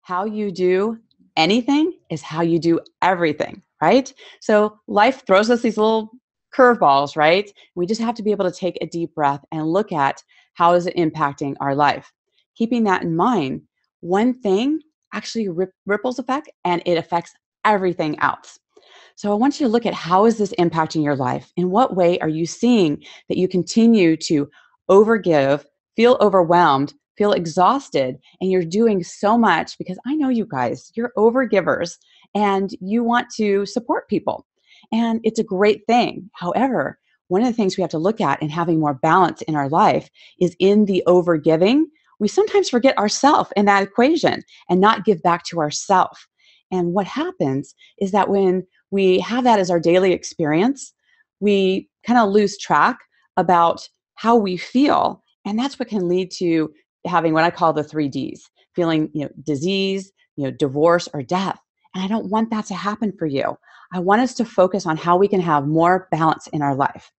how you do anything is how you do everything, right? So life throws us these little curveballs, right? We just have to be able to take a deep breath and look at how is it impacting our life. Keeping that in mind, one thing actually ripples effect and it affects everything else. So I want you to look at how is this impacting your life? In what way are you seeing that you continue to overgive, feel overwhelmed, feel exhausted, and you're doing so much because I know you guys, you're overgivers and you want to support people. And it's a great thing. However, one of the things we have to look at in having more balance in our life is in the overgiving. We sometimes forget ourselves in that equation and not give back to ourselves. And what happens is that when we have that as our daily experience, we kind of lose track about how we feel. And that's what can lead to having what I call the 3 Ds, feeling, disease, divorce or death. And I don't want that to happen for you. I want us to focus on how we can have more balance in our life.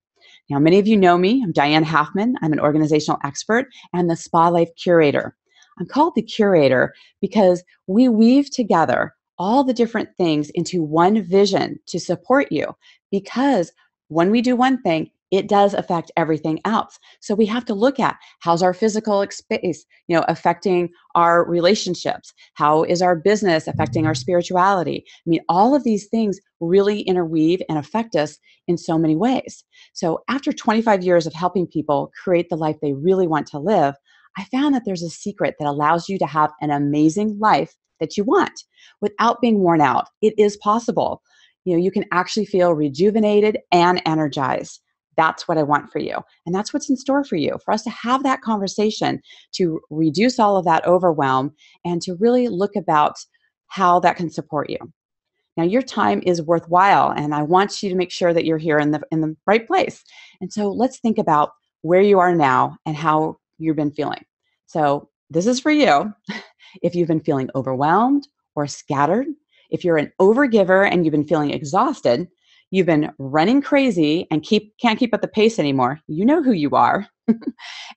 Now, many of you know me. I'm Diane Halfman. I'm an organizational expert and the Spa Life Curator. I'm called the Curator because we weave together all the different things into one vision to support you. Because when we do one thing, it does affect everything else. So we have to look at how's our physical space, affecting our relationships. How is our business affecting our spirituality? I mean, all of these things really interweave and affect us in so many ways. So after 25 years of helping people create the life they really want to live, I found that there's a secret that allows you to have an amazing life that you want without being worn out. It is possible. You can actually feel rejuvenated and energized. That's what I want for you. And that's what's in store for you, for us to have that conversation to reduce all of that overwhelm and to really look about how that can support you. Now, your time is worthwhile, and I want you to make sure that you're here in the right place. And so let's think about where you are now and how you've been feeling. So this is for you. If you've been feeling overwhelmed or scattered, if you're an overgiver and you've been feeling exhausted, you've been running crazy and can't keep up the pace anymore, you know who you are.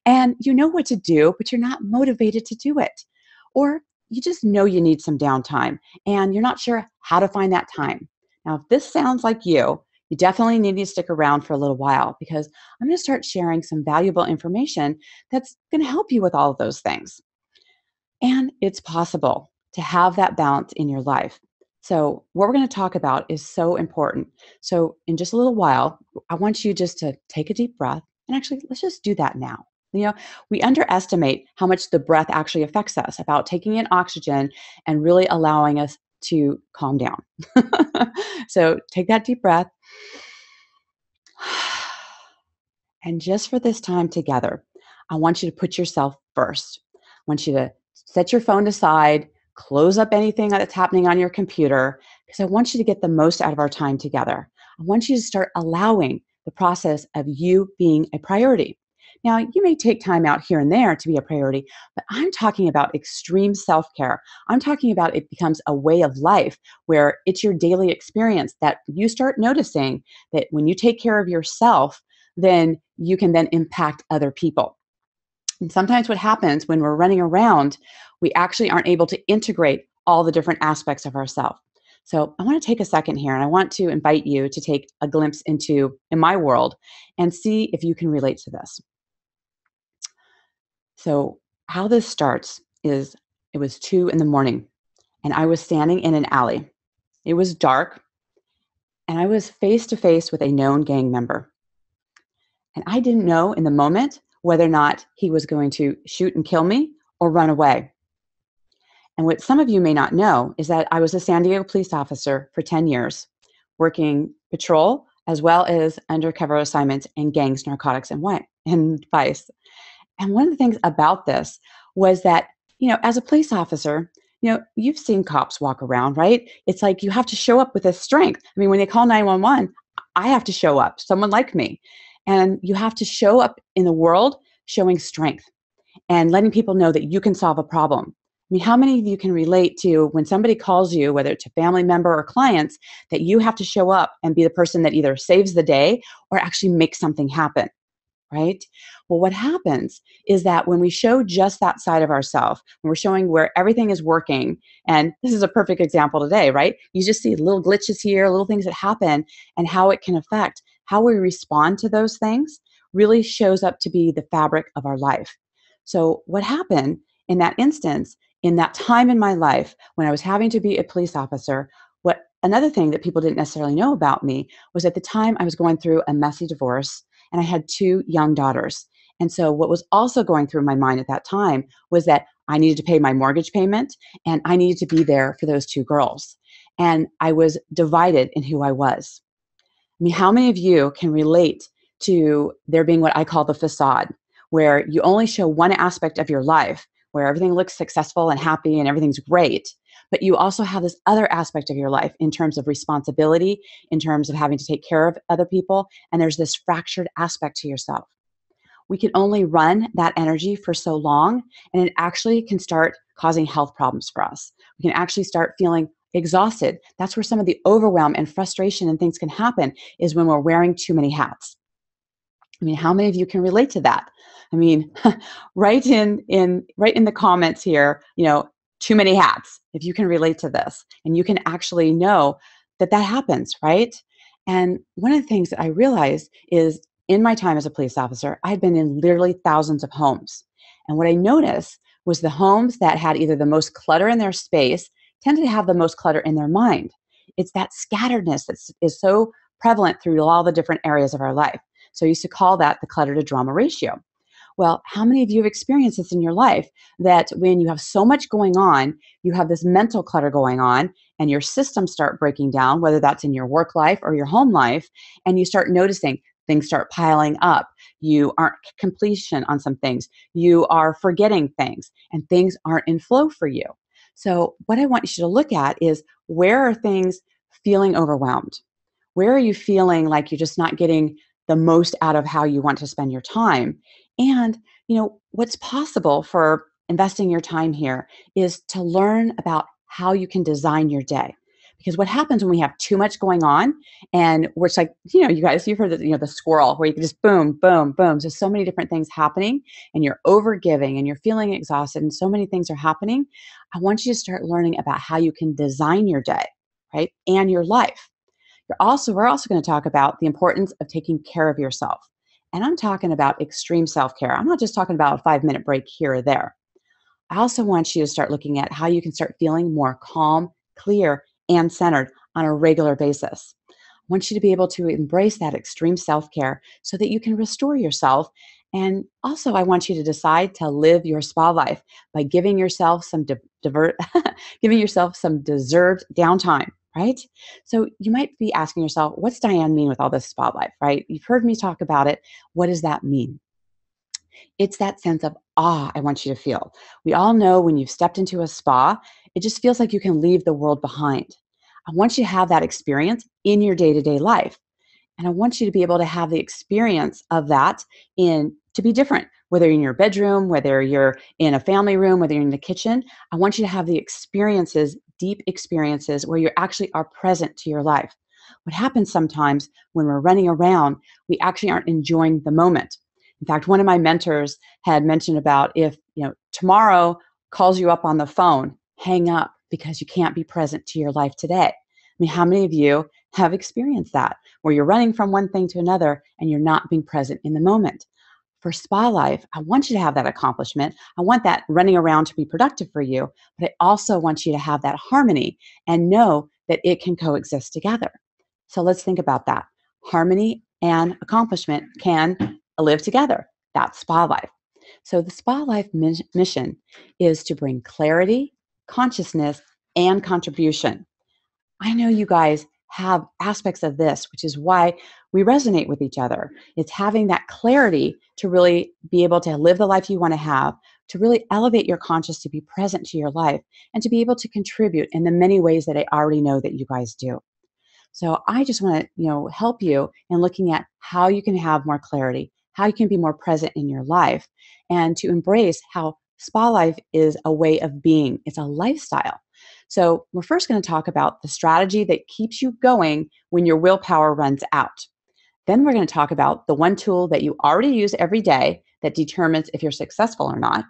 And you know what to do, but you're not motivated to do it. Or you just know you need some downtime and you're not sure how to find that time. Now, if this sounds like you definitely need to stick around for a little while because I'm going to start sharing some valuable information that's going to help you with all of those things. And it's possible to have that balance in your life. So, what we're going to talk about is so important. So, in just a little while, I want you just to take a deep breath. And actually, let's just do that now. We underestimate how much the breath actually affects us about taking in oxygen and really allowing us to calm down. So, take that deep breath. And just for this time together, I want you to put yourself first. I want you to set your phone aside, close up anything that's happening on your computer, because I want you to get the most out of our time together. I want you to start allowing the process of you being a priority. Now, you may take time out here and there to be a priority, but I'm talking about extreme self-care. I'm talking about it becomes a way of life where it's your daily experience that you start noticing that when you take care of yourself, then you can then impact other people. And sometimes what happens when we're running around, we actually aren't able to integrate all the different aspects of ourselves. So I want to take a second here and I want to invite you to take a glimpse into in my world and see if you can relate to this. So how this starts is it was 2 a.m. and I was standing in an alley. It was dark and I was face to face with a known gang member. And I didn't know in the moment whether or not he was going to shoot and kill me or run away. And what some of you may not know is that I was a San Diego police officer for 10 years, working patrol as well as undercover assignments in gangs, narcotics, and vice. And one of the things about this was that, as a police officer, you've seen cops walk around, right? It's like you have to show up with this strength. I mean, when they call 911, I have to show up, someone like me. And you have to show up in the world showing strength and letting people know that you can solve a problem. I mean, how many of you can relate to when somebody calls you, whether it's a family member or clients, that you have to show up and be the person that either saves the day or actually makes something happen? right? Well, what happens is that when we show just that side of ourselves, when we're showing where everything is working, and this is a perfect example today, right? You just see little glitches here, little things that happen, and how it can affect how we respond to those things really shows up to be the fabric of our life. So, what happened in that instance, in that time in my life when I was having to be a police officer, what another thing that people didn't necessarily know about me was at the time I was going through a messy divorce and I had two young daughters. And so, what was also going through my mind at that time was that I needed to pay my mortgage payment and I needed to be there for those two girls. And I was divided in who I was. I mean, how many of you can relate to there being what I call the facade, where you only show one aspect of your life, where everything looks successful and happy and everything's great, but you also have this other aspect of your life in terms of responsibility, in terms of having to take care of other people, and there's this fractured aspect to yourself. We can only run that energy for so long, and it actually can start causing health problems for us. We can actually start feeling exhausted. That's where some of the overwhelm and frustration and things can happen, is when we're wearing too many hats. I mean, how many of you can relate to that? I mean, write in the comments here, too many hats, if you can relate to this, and you can actually know that that happens, right? And one of the things that I realized is in my time as a police officer, I had been in literally thousands of homes. And what I noticed was the homes that had either the most clutter in their space tended to have the most clutter in their mind. It's that scatteredness that is so prevalent through all the different areas of our life. So I used to call that the clutter to drama ratio. Well, how many of you have experienced this in your life, that when you have so much going on, you have this mental clutter going on and your systems start breaking down, whether that's in your work life or your home life, and you start noticing things start piling up. You aren't completion on some things. You are forgetting things and things aren't in flow for you. So what I want you to look at is, where are things feeling overwhelmed? Where are you feeling like you're just not getting the most out of how you want to spend your time? And, what's possible for investing your time here is to learn about how you can design your day. Because what happens when we have too much going on, and where it's like, you guys, you've heard the squirrel, where you can just boom, boom, boom. There's so many different things happening and you're over giving and you're feeling exhausted and so many things are happening. I want you to start learning about how you can design your day, right? And your life. We're also going to talk about the importance of taking care of yourself. And I'm talking about extreme self-care. I'm not just talking about a 5-minute break here or there. I also want you to start looking at how you can start feeling more calm, clear, and centered on a regular basis. I want you to be able to embrace that extreme self-care so that you can restore yourself. And also, I want you to decide to live your spa life by giving yourself some giving yourself some deserved downtime, right? So you might be asking yourself, what's Diane mean with all this spa life, right? You've heard me talk about it. What does that mean? It's that sense of awe I want you to feel. We all know when you've stepped into a spa, it just feels like you can leave the world behind. I want you to have that experience in your day-to-day life. And I want you to be able to have the experience of that to be different, whether you're in your bedroom, whether you're in a family room, whether you're in the kitchen. I want you to have the experiences, deep experiences, where you actually are present to your life. What happens sometimes when we're running around, we actually aren't enjoying the moment. In fact, one of my mentors had mentioned about, if tomorrow calls you up on the phone, hang up, because you can't be present to your life today. I mean, how many of you have experienced that, where you're running from one thing to another and you're not being present in the moment? For spa life, I want you to have that accomplishment. I want that running around to be productive for you, but I also want you to have that harmony and know that it can coexist together. So let's think about that. Harmony and accomplishment can live together. That's spa life. So the spa life mission is to bring clarity, consciousness, and contribution. I know you guys have aspects of this, which is why we resonate with each other. It's having that clarity to really be able to live the life you want to have, to really elevate your conscious, to be present to your life, and to be able to contribute in the many ways that I already know that you guys do. So I just want to, help you in looking at how you can have more clarity, how you can be more present in your life, and to embrace how spa life is a way of being. It's a lifestyle. So we're first going to talk about the strategy that keeps you going when your willpower runs out. Then we're going to talk about the one tool that you already use every day that determines if you're successful or not,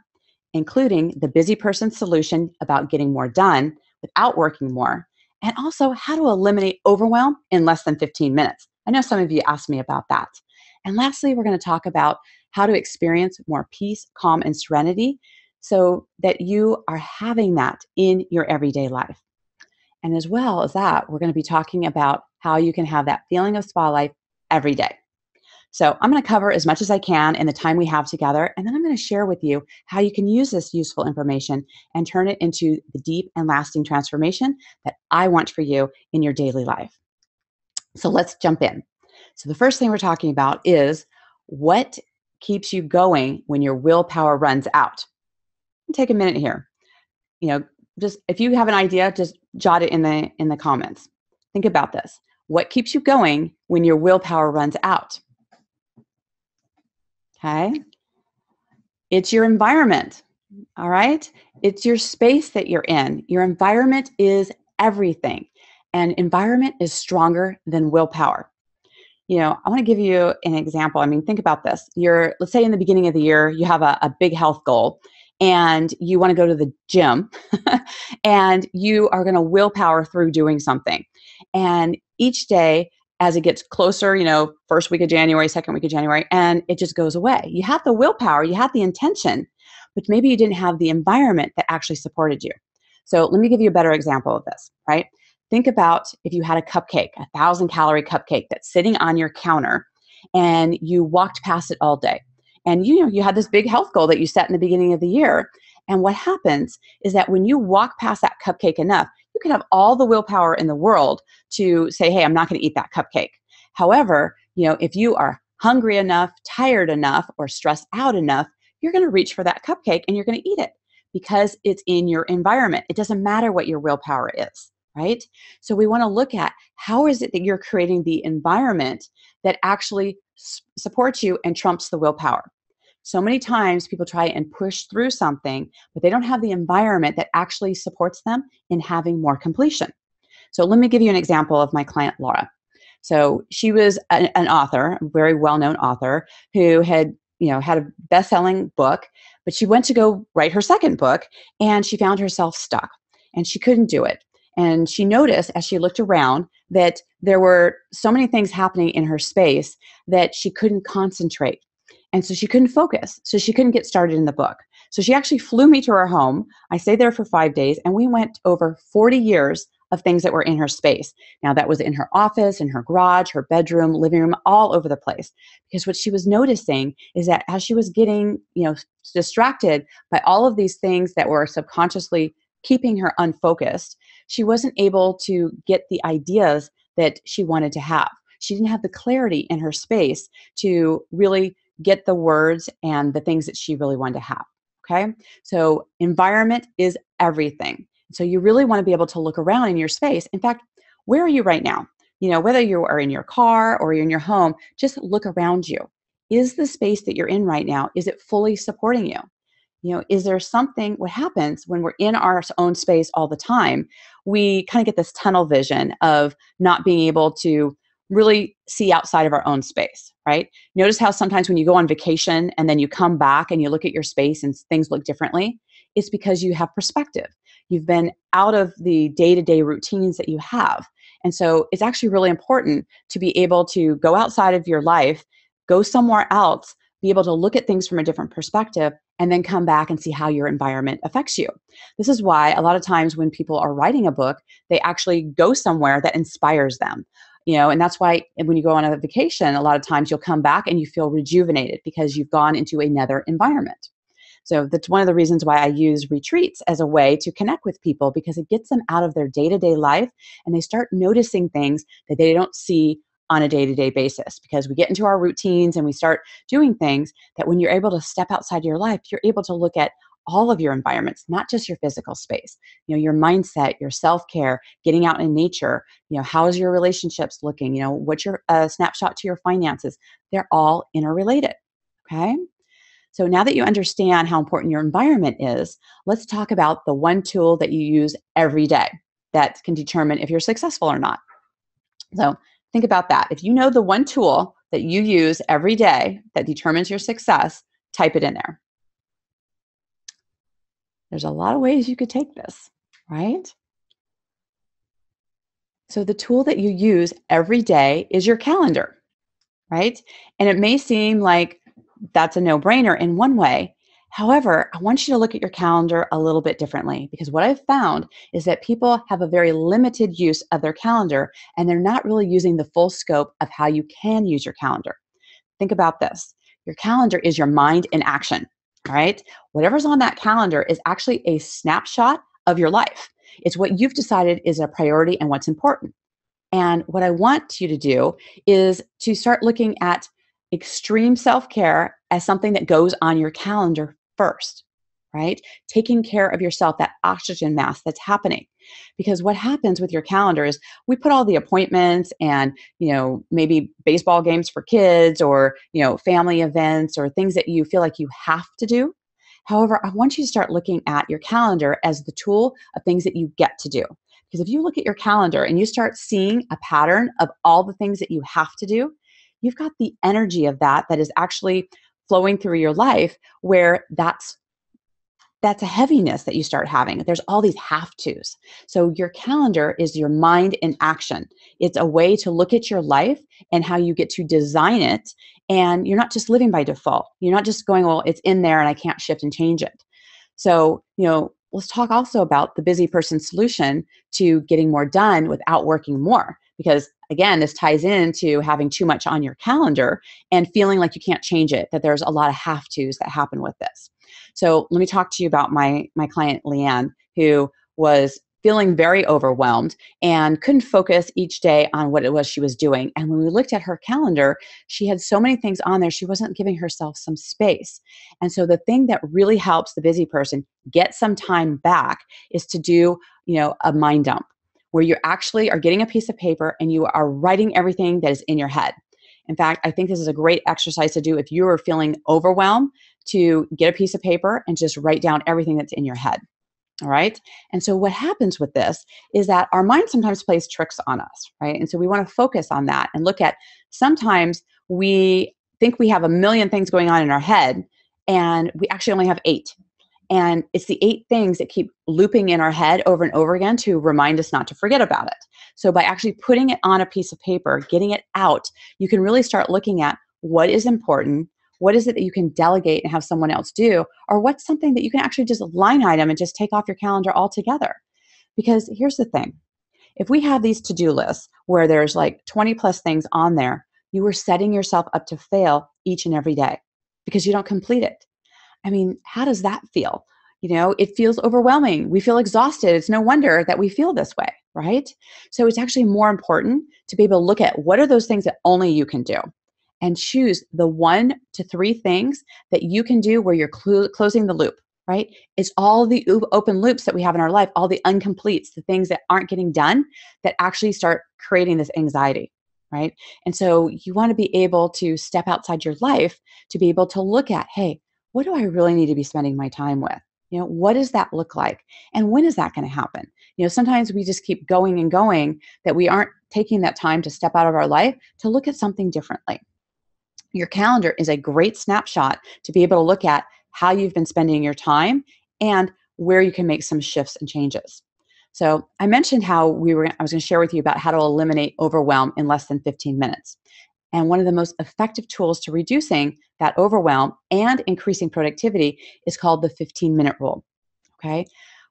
including the busy person solution about getting more done without working more, and also how to eliminate overwhelm in less than 15 minutes. I know some of you asked me about that. And lastly, we're going to talk about how to experience more peace, calm, and serenity so that you are having that in your everyday life. And as well as that, we're going to be talking about how you can have that feeling of spa life every day. So I'm going to cover as much as I can in the time we have together, and then I'm going to share with you how you can use this useful information and turn it into the deep and lasting transformation that I want for you in your daily life. So let's jump in. So the first thing we're talking about is what keeps you going when your willpower runs out. Take a minute here. Just if you have an idea, just jot it in the comments. Think about this. What keeps you going when your willpower runs out? Okay. It's your environment. All right. It's your space that you're in. Your environment is everything. And environment is stronger than willpower. I want to give you an example. I mean, think about this. Let's say in the beginning of the year, you have a big health goal and you want to go to the gym and you are going to willpower through doing something. And each day, as it gets closer, first week of January, second week of January, and it just goes away. You had the willpower, you had the intention, but maybe you didn't have the environment that actually supported you. So let me give you a better example of this, right? Think about if you had a cupcake, 1,000-calorie cupcake that's sitting on your counter and you walked past it all day. And you had this big health goal that you set in the beginning of the year. And what happens is that when you walk past that cupcake enough, you can have all the willpower in the world to say, hey, I'm not going to eat that cupcake. However, if you are hungry enough, tired enough, or stressed out enough, you're going to reach for that cupcake and you're going to eat it because it's in your environment. It doesn't matter what your willpower is, right? So we want to look at how is it that you're creating the environment that actually supports you and trumps the willpower. So many times people try and push through something, but they don't have the environment that actually supports them in having more completion. So let me give you an example of my client, Laura. So she was an author, a very well-known author who had a best-selling book, but she went to go write her second book and she found herself stuck and she couldn't do it. And she noticed as she looked around that there were so many things happening in her space that she couldn't concentrate. And so she couldn't focus. So she couldn't get started in the book. So she actually flew me to her home. I stayed there for 5 days and we went over 40 years of things that were in her space. Now that was in her office, in her garage, her bedroom, living room, all over the place. Because what she was noticing is that as she was getting, distracted by all of these things that were subconsciously keeping her unfocused, she wasn't able to get the ideas that she wanted to have. She didn't have the clarity in her space to really get the words and the things that she really wanted to have. Okay. So environment is everything. So you really want to be able to look around in your space. In fact, where are you right now? Whether you are in your car or you're in your home, just look around you. Is the space that you're in right now, is it fully supporting you? Is there something, what happens when we're in our own space all the time, we kind of get this tunnel vision of not being able to really see outside of our own space, right? Notice how sometimes when you go on vacation and then you come back and you look at your space and things look differently, it's because you have perspective. You've been out of the day-to-day routines that you have. And so it's actually really important to be able to go outside of your life, go somewhere else, be able to look at things from a different perspective, and then come back and see how your environment affects you. This is why a lot of times when people are writing a book, they actually go somewhere that inspires them. And that's why when you go on a vacation, a lot of times you'll come back and you feel rejuvenated because you've gone into another environment. So that's one of the reasons why I use retreats as a way to connect with people, because it gets them out of their day-to-day life and they start noticing things that they don't see on a day-to-day basis, because we get into our routines and we start doing things that when you're able to step outside your life, you're able to look at all of your environments, not just your physical space, your mindset, your self-care, getting out in nature, how's your relationships looking, what's your snapshot to your finances. They're all interrelated. Okay. So now that you understand how important your environment is, let's talk about the one tool that you use every day that can determine if you're successful or not. So think about that. If you know the one tool that you use every day that determines your success, type it in there. There's a lot of ways you could take this, right? So the tool that you use every day is your calendar, right? And it may seem like that's a no-brainer in one way. However, I want you to look at your calendar a little bit differently, because what I've found is that people have a very limited use of their calendar, and they're not really using the full scope of how you can use your calendar. Think about this. Your calendar is your mind in action, all right? Whatever's on that calendar is actually a snapshot of your life. It's what you've decided is a priority and what's important. And what I want you to do is to start looking at extreme self care as something that goes on your calendar first, right? Taking care of yourself, that oxygen mask that's happening. Because what happens with your calendar is we put all the appointments and, maybe baseball games for kids or, family events or things that you feel like you have to do. However, I want you to start looking at your calendar as the tool of things that you get to do. Because if you look at your calendar and you start seeing a pattern of all the things that you have to do, you've got the energy of that is actually flowing through your life, where that's a heaviness that you start having. There's all these have tos. So your calendar is your mind in action. It's a way to look at your life and how you get to design it. And you're not just living by default. You're not just going, well, it's in there and I can't shift and change it. So, let's talk also about the busy person solution to getting more done without working more. Because again, this ties into having too much on your calendar and feeling like you can't change it, that there's a lot of have tos that happen with this. So let me talk to you about my client, Leanne, who was feeling very overwhelmed and couldn't focus each day on what it was she was doing. And when we looked at her calendar, she had so many things on there, she wasn't giving herself some space. And so the thing that really helps the busy person get some time back is to do, a mind dump, where you actually are getting a piece of paper and you are writing everything that is in your head. In fact, I think this is a great exercise to do if you are feeling overwhelmed, to get a piece of paper and just write down everything that's in your head. All right. And so what happens with this is that our mind sometimes plays tricks on us, right? And so we want to focus on that and look at, sometimes we think we have a million things going on in our head and we actually only have 8. And it's the 8 things that keep looping in our head over and over again to remind us not to forget about it. So by actually putting it on a piece of paper, getting it out, you can really start looking at what is important. What is it that you can delegate and have someone else do? Or what's something that you can actually just line item and just take off your calendar altogether? Because here's the thing. If we have these to-do lists where there's like 20 plus things on there, you are setting yourself up to fail each and every day because you don't complete it. I mean, how does that feel? It feels overwhelming. We feel exhausted. It's no wonder that we feel this way, right? So it's actually more important to be able to look at what are those things that only you can do, and choose the 1 to 3 things that you can do where you're closing the loop, right? It's all the open loops that we have in our life, all the incompletes, the things that aren't getting done that actually start creating this anxiety, right? And so you want to be able to step outside your life to be able to look at, hey, what do I really need to be spending my time with? What does that look like? And when is that going to happen? Sometimes we just keep going and going, that we aren't taking that time to step out of our life to look at something differently. Your calendar is a great snapshot to be able to look at how you've been spending your time and where you can make some shifts and changes. So I mentioned how I was going to share with you about how to eliminate overwhelm in less than 15 minutes. And one of the most effective tools to reducing that overwhelm and increasing productivity is called the 15-minute rule. Okay?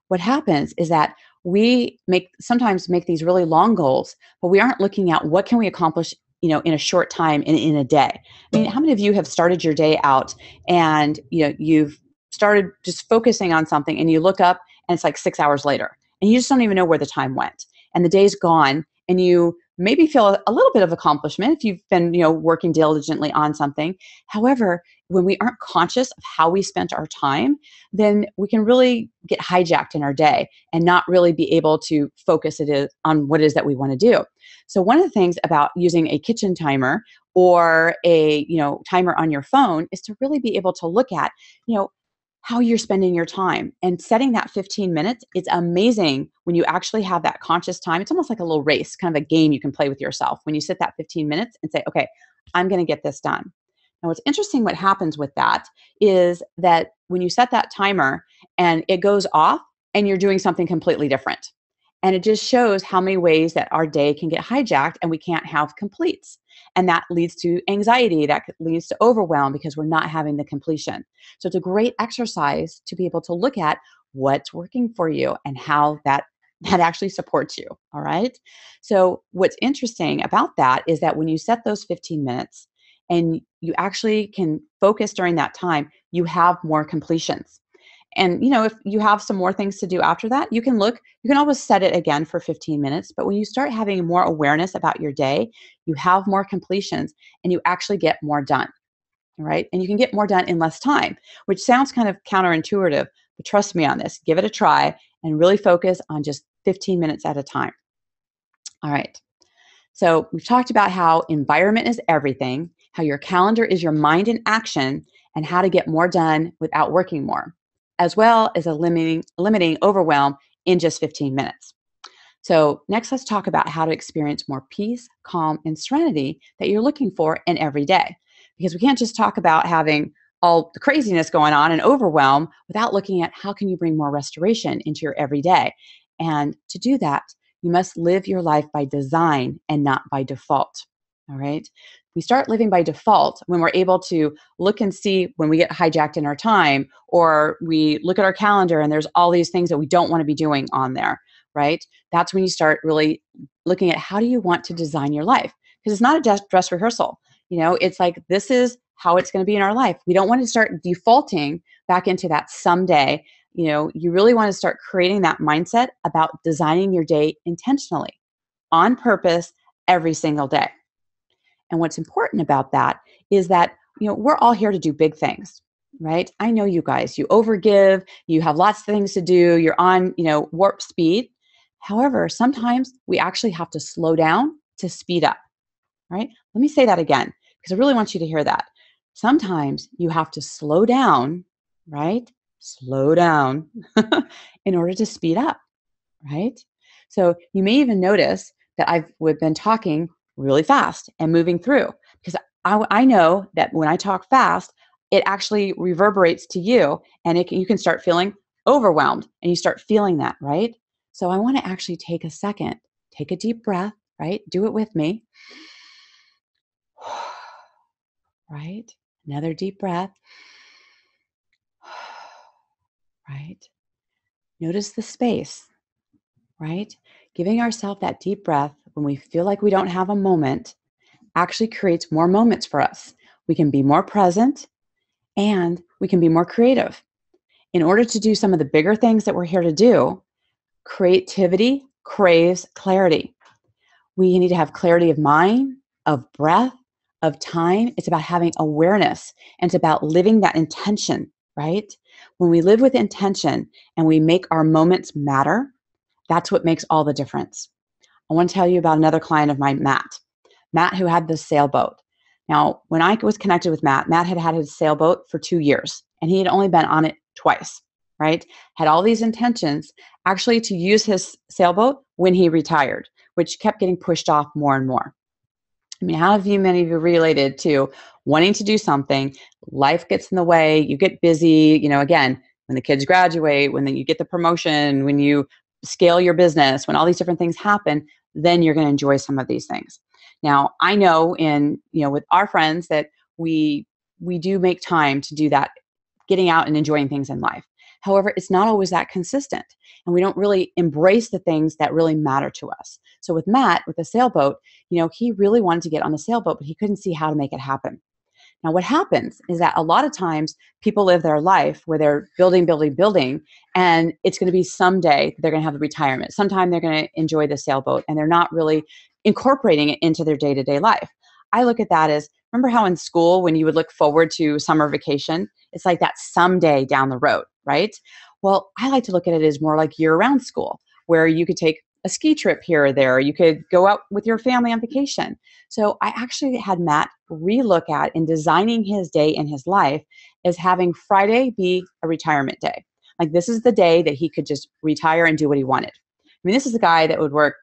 What happens is that we sometimes make these really long goals, but we aren't looking at what can we accomplish in a short time in a day. I mean, how many of you have started your day out and you've started just focusing on something and you look up and it's like 6 hours later and you just don't even know where the time went and the day's gone, and you maybe feel a little bit of accomplishment if you've been working diligently on something. However, when we aren't conscious of how we spent our time, then we can really get hijacked in our day and not really be able to focus on what it is that we want to do. So one of the things about using a kitchen timer or a timer on your phone is to really be able to look at how you're spending your time, and setting that 15 minutes. It's amazing when you actually have that conscious time. It's almost like a little race, kind of a game you can play with yourself when you set that 15 minutes and say, okay, I'm going to get this done. Now, what's interesting, what happens with that is that when you set that timer and it goes off and you're doing something completely different. And it just shows how many ways that our day can get hijacked and we can't have completes. And that leads to anxiety, that leads to overwhelm because we're not having the completion. So it's a great exercise to be able to look at what's working for you and how that actually supports you. All right. So what's interesting about that is that when you set those 15 minutes and you actually can focus during that time, you have more completions. And if you have some more things to do after that, you can always set it again for 15 minutes. But when you start having more awareness about your day, you have more completions and you actually get more done. Right. And you can get more done in less time, which sounds kind of counterintuitive, but trust me on this, give it a try and really focus on just 15 minutes at a time. All right. So we've talked about how environment is everything, how your calendar is your mind in action, and how to get more done without working more, as well as eliminating overwhelm in just 15 minutes. So next, let's talk about how to experience more peace, calm, and serenity that you're looking for in every day. Because we can't just talk about having all the craziness going on and overwhelm without looking at how can you bring more restoration into your everyday. And to do that, you must live your life by design and not by default. All right. We start living by default when we're able to look and see when we get hijacked in our time, or we look at our calendar and there's all these things that we don't want to be doing on there, right? That's when you start really looking at how do you want to design your life? Because it's not a dress rehearsal. It's like this is how it's going to be in our life. We don't want to start defaulting back into that someday. You really want to start creating that mindset about designing your day intentionally, on purpose, every single day. And what's important about that is that, we're all here to do big things, right? I know you guys, you overgive, you have lots of things to do, you're on, warp speed. However, sometimes we actually have to slow down to speed up, right? Let me say that again, because I really want you to hear that. Sometimes you have to slow down, right? Slow down in order to speed up, right? So you may even notice that we've been talking really fast and moving through, because I know that when I talk fast, it actually reverberates to you and you can start feeling overwhelmed and you start feeling that, right? So I want to actually take a second, take a deep breath, right? Do it with me. Right? Another deep breath. Right? Notice the space, right? Giving ourselves that deep breath when we feel like we don't have a moment actually creates more moments for us. We can be more present and we can be more creative. In order to do some of the bigger things that we're here to do, creativity craves clarity. We need to have clarity of mind, of breath, of time. It's about having awareness, and it's about living that intention, right? When we live with intention and we make our moments matter, that's what makes all the difference. I want to tell you about another client of mine, Matt, who had this sailboat. Now, when I was connected with Matt had had his sailboat for 2 years, and he had only been on it twice, right? Had all these intentions actually to use his sailboat when he retired, which kept getting pushed off more and more. I mean, many of you related to wanting to do something, life gets in the way, you get busy, again, when the kids graduate, when you get the promotion, when you scale your business, when all these different things happen, then you're going to enjoy some of these things. Now, I know with our friends that we do make time to do that, getting out and enjoying things in life. However, it's not always that consistent, and we don't really embrace the things that really matter to us. So with Matt, with the sailboat, he really wanted to get on the sailboat, but he couldn't see how to make it happen. Now, what happens is that a lot of times people live their life where they're building, and it's going to be someday they're going to have the retirement. Sometime they're going to enjoy the sailboat, and they're not really incorporating it into their day-to-day life. I look at that as, remember how in school when you would look forward to summer vacation, it's like that someday down the road, right? Well, I like to look at it as more like year-round school, where you could take a ski trip here or there. You could go out with your family on vacation. So I actually had Matt relook at in designing his day in his life as having Friday be a retirement day. Like this is the day that he could just retire and do what he wanted. I mean, this is a guy that would work,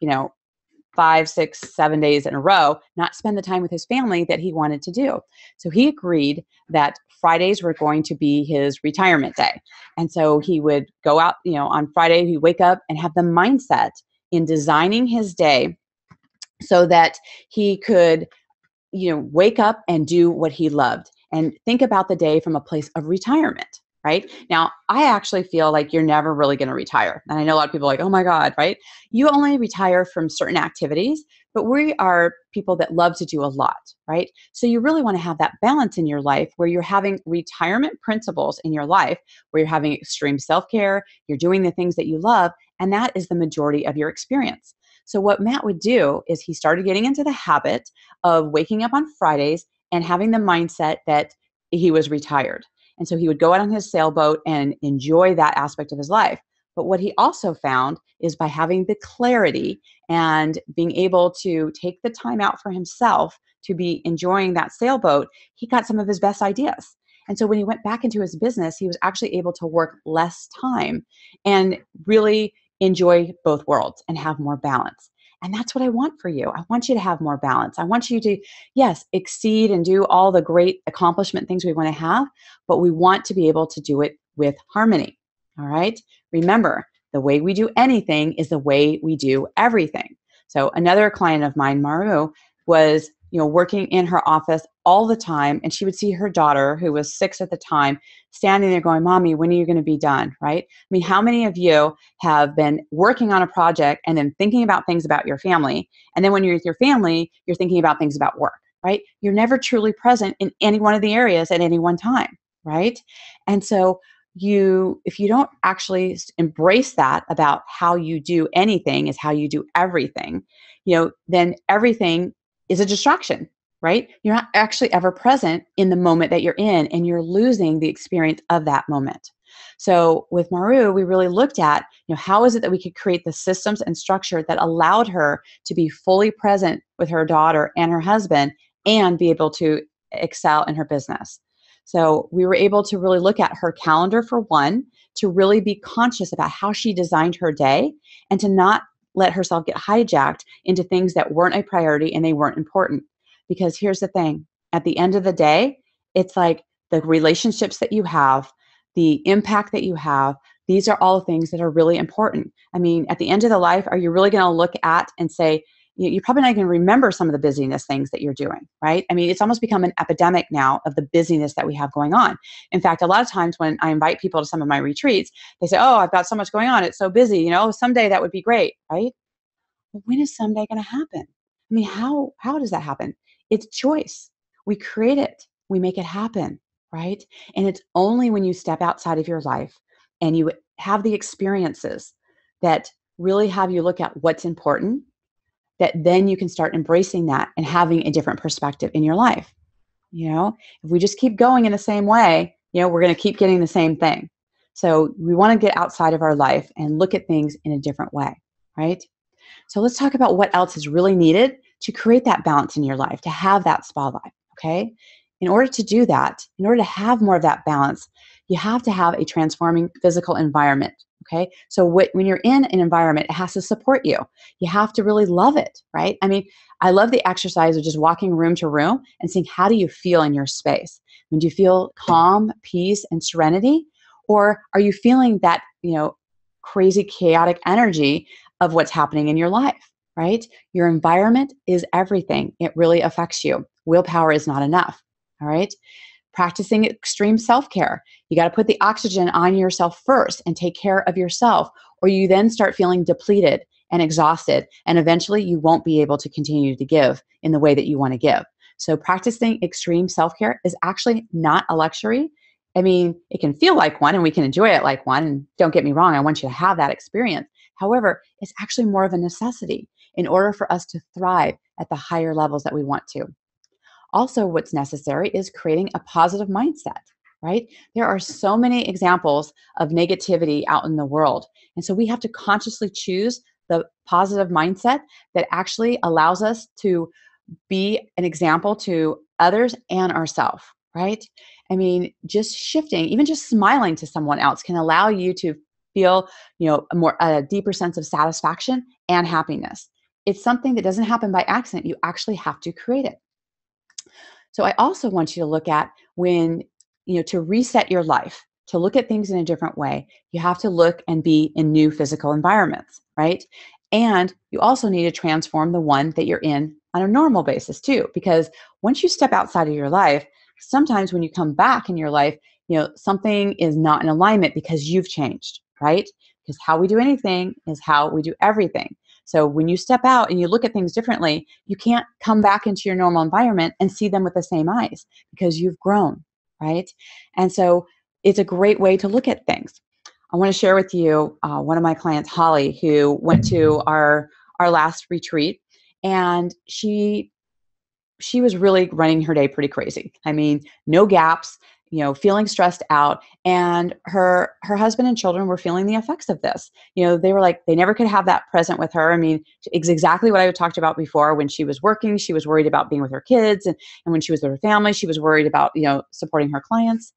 5, 6, 7 days in a row, not spend the time with his family that he wanted to do. So he agreed that Fridays were going to be his retirement day. And so he would go out, on Friday, he'd wake up and have the mindset in designing his day so that he could, wake up and do what he loved and think about the day from a place of retirement. Right now, I actually feel like you're never really going to retire. And I know a lot of people are like, oh my God, right? You only retire from certain activities, but we are people that love to do a lot, right? So you really want to have that balance in your life where you're having retirement principles in your life, where you're having extreme self-care, you're doing the things that you love, and that is the majority of your experience. So what Matt would do is he started getting into the habit of waking up on Fridays and having the mindset that he was retired. And so he would go out on his sailboat and enjoy that aspect of his life. But what he also found is by having the clarity and being able to take the time out for himself to be enjoying that sailboat, he got some of his best ideas. And so when he went back into his business, he was actually able to work less time and really enjoy both worlds and have more balance. And that's what I want for you. I want you to have more balance. I want you to, yes, exceed and do all the great accomplishment things we want to have, but we want to be able to do it with harmony. All right. Remember, the way we do anything is the way we do everything. So another client of mine, Maru, was working in her office all the time, and she would see her daughter, who was 6 at the time, standing there going, "Mommy, when are you going to be done?" Right? I mean, how many of you have been working on a project and then thinking about things about your family, and then when you're with your family, you're thinking about things about work, right? You're never truly present in any one of the areas at any one time, right? And so if you don't actually embrace that about how you do anything is how you do everything, then everything is a distraction, right? You're not actually ever present in the moment that you're in, and you're losing the experience of that moment. So with Maru, we really looked at, how is it that we could create the systems and structure that allowed her to be fully present with her daughter and her husband and be able to excel in her business. So we were able to really look at her calendar for one, to really be conscious about how she designed her day and to not let herself get hijacked into things that weren't a priority and they weren't important. Because here's the thing, at the end of the day, it's like the relationships that you have, the impact that you have, these are all things that are really important. I mean, at the end of the life, are you really going to look at and say, you're probably not going to remember some of the busyness things that you're doing, right? I mean, it's almost become an epidemic now of the busyness that we have going on. In fact, a lot of times when I invite people to some of my retreats, they say, "Oh, I've got so much going on. It's so busy. Someday that would be great," right? Well, when is someday going to happen? I mean, how does that happen? It's choice. We create it. We make it happen, right? And it's only when you step outside of your life and you have the experiences that really have you look at what's important, that then you can start embracing that and having a different perspective in your life. If we just keep going in the same way, we're going to keep getting the same thing. So we want to get outside of our life and look at things in a different way, right? So let's talk about what else is really needed to create that balance in your life, to have that spa life, okay? In order to do that, in order to have more of that balance, you have to have a transforming physical environment, okay? So when you're in an environment, it has to support you. You have to really love it, right? I mean, I love the exercise of just walking room to room and seeing how do you feel in your space. I mean, do you feel calm, peace, and serenity? Or are you feeling that, crazy, chaotic energy of what's happening in your life, right? Your environment is everything. It really affects you. Willpower is not enough, all right? Practicing extreme self-care. You got to put the oxygen on yourself first and take care of yourself, or you then start feeling depleted and exhausted, and eventually you won't be able to continue to give in the way that you want to give. So practicing extreme self-care is actually not a luxury. I mean, it can feel like one and we can enjoy it like one. And don't get me wrong, I want you to have that experience. However, it's actually more of a necessity in order for us to thrive at the higher levels that we want to. Also, what's necessary is creating a positive mindset, right? There are so many examples of negativity out in the world. And so we have to consciously choose the positive mindset that actually allows us to be an example to others and ourselves, right? I mean, just shifting, even just smiling to someone else can allow you to feel, a deeper sense of satisfaction and happiness. it's something that doesn't happen by accident. You actually have to create it. So I also want you to look at when, to reset your life, to look at things in a different way, you have to look and be in new physical environments, right? And you also need to transform the one that you're in on a normal basis too, because once you step outside of your life, sometimes when you come back in your life, something is not in alignment because you've changed, right? Because how we do anything is how we do everything. So when you step out and you look at things differently, you can't come back into your normal environment and see them with the same eyes because you've grown, right? And so it's a great way to look at things. I want to share with you one of my clients, Holly, who went to our last retreat, and she was really running her day pretty crazy. I mean, no gaps, feeling stressed out, and her husband and children were feeling the effects of this. They were like, they never could have that present with her. I mean, it's exactly what I talked about before. When she was working, she was worried about being with her kids, and when she was with her family, she was worried about, supporting her clients.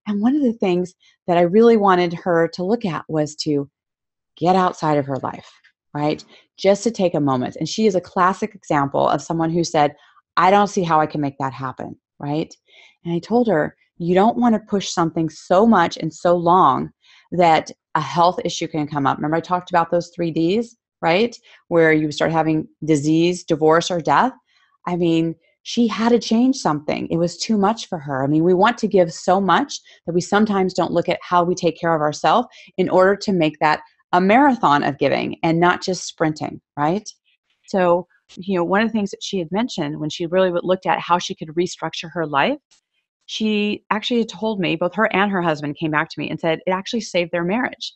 And one of the things that I really wanted her to look at was to get outside of her life, right? Just to take a moment. And she is a classic example of someone who said, I don't see how I can make that happen, right? And I told her, you don't want to push something so much and so long that a health issue can come up. Remember I talked about those 3 Ds, right? Where you start having disease, divorce, or death. I mean, she had to change something. It was too much for her. I mean, we want to give so much that we sometimes don't look at how we take care of ourselves in order to make that a marathon of giving and not just sprinting, right? So, one of the things that she had mentioned when she really looked at how she could restructure her life, she actually told me, both her and her husband came back to me and said it actually saved their marriage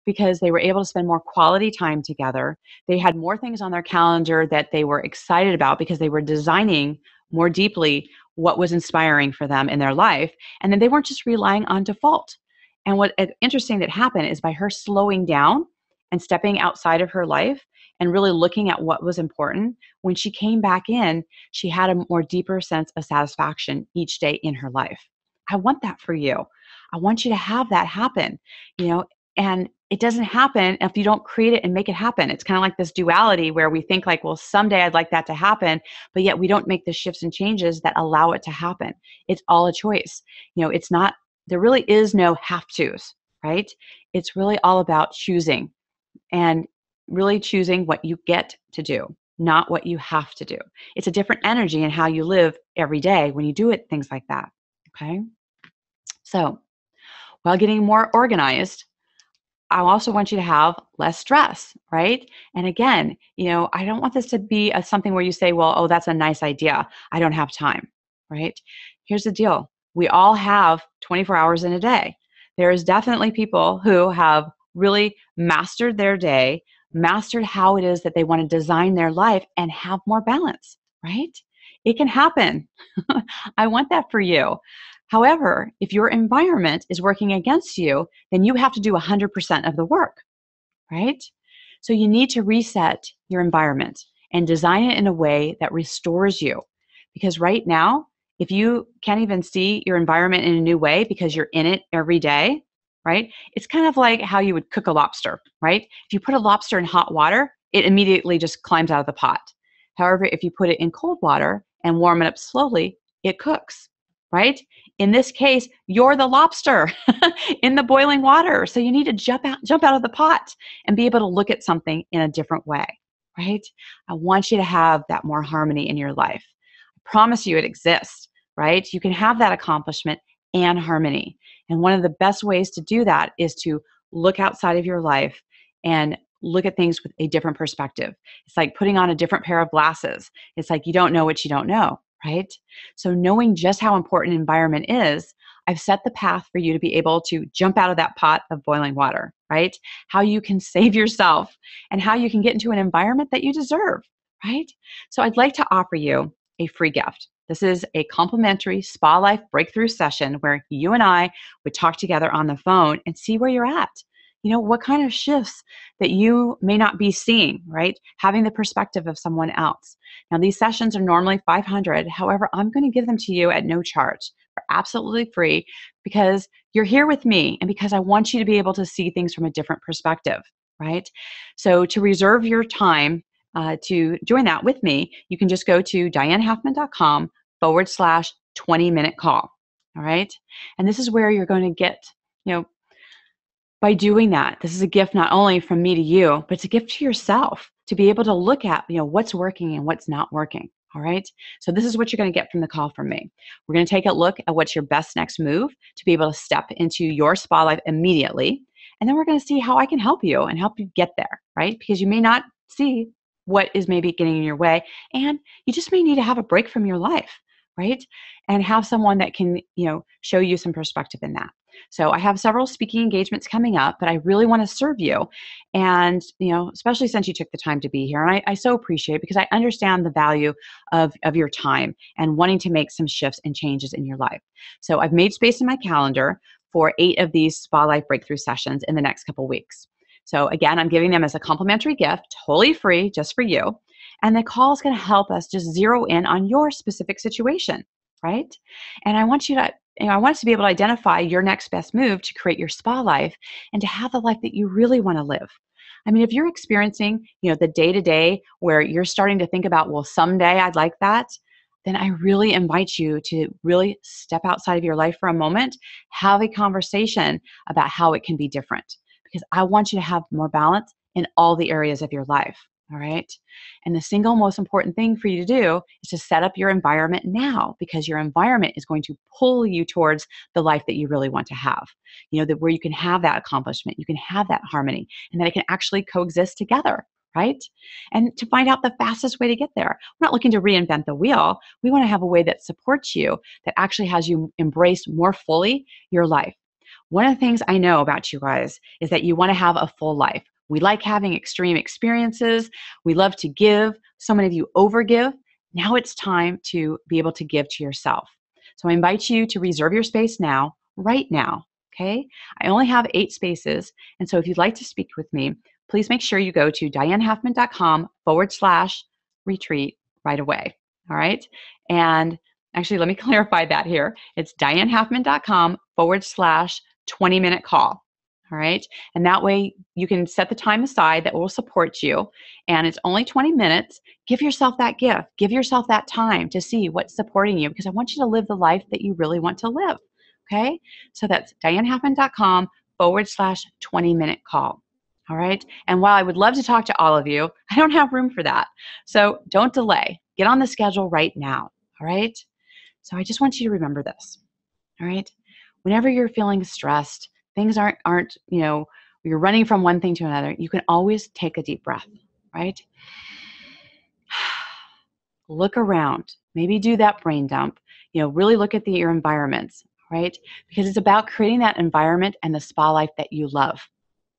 because they were able to spend more quality time together. They had more things on their calendar that they were excited about because they were designing more deeply what was inspiring for them in their life. And then they weren't just relying on default. And what interesting that happened is by her slowing down and stepping outside of her life and really looking at what was important, when she came back in, she had a more deeper sense of satisfaction each day in her life. I want that for you. I want you to have that happen, and it doesn't happen if you don't create it and make it happen. It's kind of like this duality where we think like, well, someday I'd like that to happen, but yet we don't make the shifts and changes that allow it to happen. It's all a choice. It's not, there really is no have tos, right? It's really all about choosing and really choosing what you get to do, not what you have to do. It's a different energy in how you live every day when you do it, things like that. Okay. So while getting more organized, I also want you to have less stress, right? And again, I don't want this to be something where you say, well, oh, that's a nice idea. I don't have time, right? Here's the deal. We all have 24 hours in a day. There is definitely people who have really mastered their day, mastered how it is that they want to design their life and have more balance, right? It can happen. I want that for you. However, if your environment is working against you, then you have to do 100% of the work, right? So you need to reset your environment and design it in a way that restores you. Because right now, if you can't even see your environment in a new way because you're in it every day, right? It's kind of like how you would cook a lobster, right? If you put a lobster in hot water, it immediately just climbs out of the pot. However, if you put it in cold water and warm it up slowly, it cooks, right? In this case, you're the lobster in the boiling water. So you need to jump out of the pot and be able to look at something in a different way, right? I want you to have that more harmony in your life. I promise you it exists, right? You can have that accomplishment and harmony. And one of the best ways to do that is to look outside of your life and look at things with a different perspective. It's like putting on a different pair of glasses. It's like you don't know what you don't know, right? So knowing just how important environment is, I've set the path for you to be able to jump out of that pot of boiling water, right? How you can save yourself and how you can get into an environment that you deserve, right? So I'd like to offer you a free gift. This is a complimentary Spa Life Breakthrough session where you and I would talk together on the phone and see where you're at. What kind of shifts that you may not be seeing, right? Having the perspective of someone else. Now, these sessions are normally $500. However, I'm going to give them to you at no charge for absolutely free because you're here with me and because I want you to be able to see things from a different perspective, right? So to reserve your time, to join that with me, you can just go to dianehalfman.com/20-minute call. All right. And this is where you're going to get, you know, by doing that, this is a gift not only from me to you, but it's a gift to yourself to be able to look at, what's working and what's not working. All right. So this is what you're going to get from the call from me. We're going to take a look at what's your best next move to be able to step into your spa life immediately. And then we're going to see how I can help you and help you get there, right? Because you may not see what is maybe getting in your way, and you just may need to have a break from your life, right? And have someone that can, show you some perspective in that. So I have several speaking engagements coming up, but I really want to serve you. And, especially since you took the time to be here. And I so appreciate it because I understand the value of your time and wanting to make some shifts and changes in your life. So I've made space in my calendar for 8 of these Spa Life Breakthrough sessions in the next couple weeks. So again, I'm giving them as a complimentary gift, totally free, just for you. And the call is going to help us just zero in on your specific situation, right? And I want us to be able to identify your next best move to create your spa life and to have the life that you really want to live. I mean, if you're experiencing, the day-to-day where you're starting to think about, well, someday I'd like that, then I really invite you to really step outside of your life for a moment, have a conversation about how it can be different, because I want you to have more balance in all the areas of your life. All right. And the single most important thing for you to do is to set up your environment now, because your environment is going to pull you towards the life that you really want to have, where you can have that accomplishment, you can have that harmony, and that it can actually coexist together. Right. And to find out the fastest way to get there, we're not looking to reinvent the wheel. We want to have a way that supports you, that actually has you embrace more fully your life. One of the things I know about you guys is that you want to have a full life. We like having extreme experiences. We love to give. So many of you overgive. Now it's time to be able to give to yourself. So I invite you to reserve your space now, right now. Okay. I only have 8 spaces. And so if you'd like to speak with me, please make sure you go to dianehalfman.com/retreat right away. All right. And actually, let me clarify that here. It's dianehalfman.com/20-minute call. All right. And that way you can set the time aside that will support you. And it's only 20 minutes. Give yourself that gift. Give yourself that time to see what's supporting you, because I want you to live the life that you really want to live. Okay. So that's dianehalfman.com/20-minute call. All right. And while I would love to talk to all of you, I don't have room for that. So don't delay. Get on the schedule right now. All right. So I just want you to remember this. All right. Whenever you're feeling stressed, things aren't, you're running from one thing to another, you can always take a deep breath, right? Look around, maybe do that brain dump, really look at your environments, right? Because it's about creating that environment and the spa life that you love,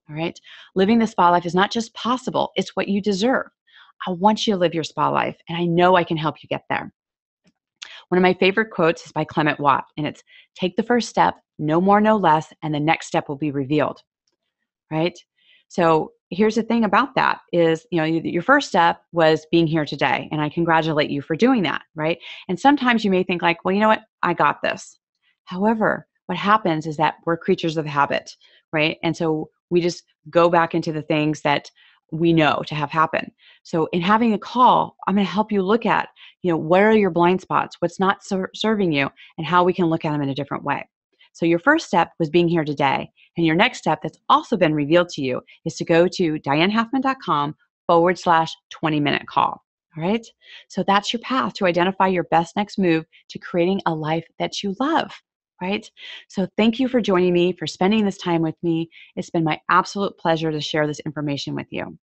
all right? Living the spa life is not just possible, it's what you deserve. I want you to live your spa life, and I know I can help you get there. One of my favorite quotes is by Clement Watt, and it's, take the first step, no more, no less, and the next step will be revealed, right? So here's the thing about that is, your first step was being here today, and I congratulate you for doing that, right? And sometimes you may think like, well, you know what? I got this. However, what happens is that we're creatures of habit, right? And so we just go back into the things that we know to have happen. So in having a call, I'm going to help you look at, what are your blind spots, what's not serving you, and how we can look at them in a different way. So your first step was being here today. And your next step that's also been revealed to you is to go to dianehalfman.com/20-minute call. All right. So that's your path to identify your best next move to creating a life that you love. Right. So thank you for joining me, for spending this time with me. It's been my absolute pleasure to share this information with you.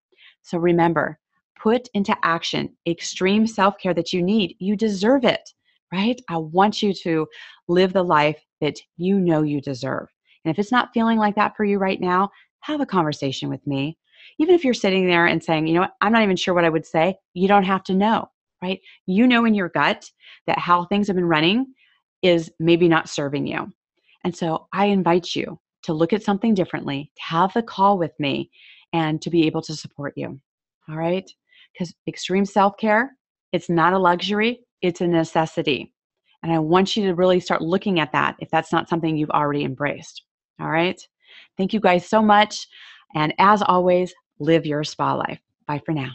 So remember, put into action extreme self-care that you need. You deserve it, right? I want you to live the life that you know you deserve. And if it's not feeling like that for you right now, have a conversation with me. Even if you're sitting there and saying, I'm not even sure what I would say, you don't have to know, right? You know in your gut that how things have been running is maybe not serving you. And so I invite you to look at something differently, to have the call with me, and to be able to support you. All right? Because extreme self-care, it's not a luxury, it's a necessity. And I want you to really start looking at that if that's not something you've already embraced. All right? Thank you guys so much. And as always, live your spa life. Bye for now.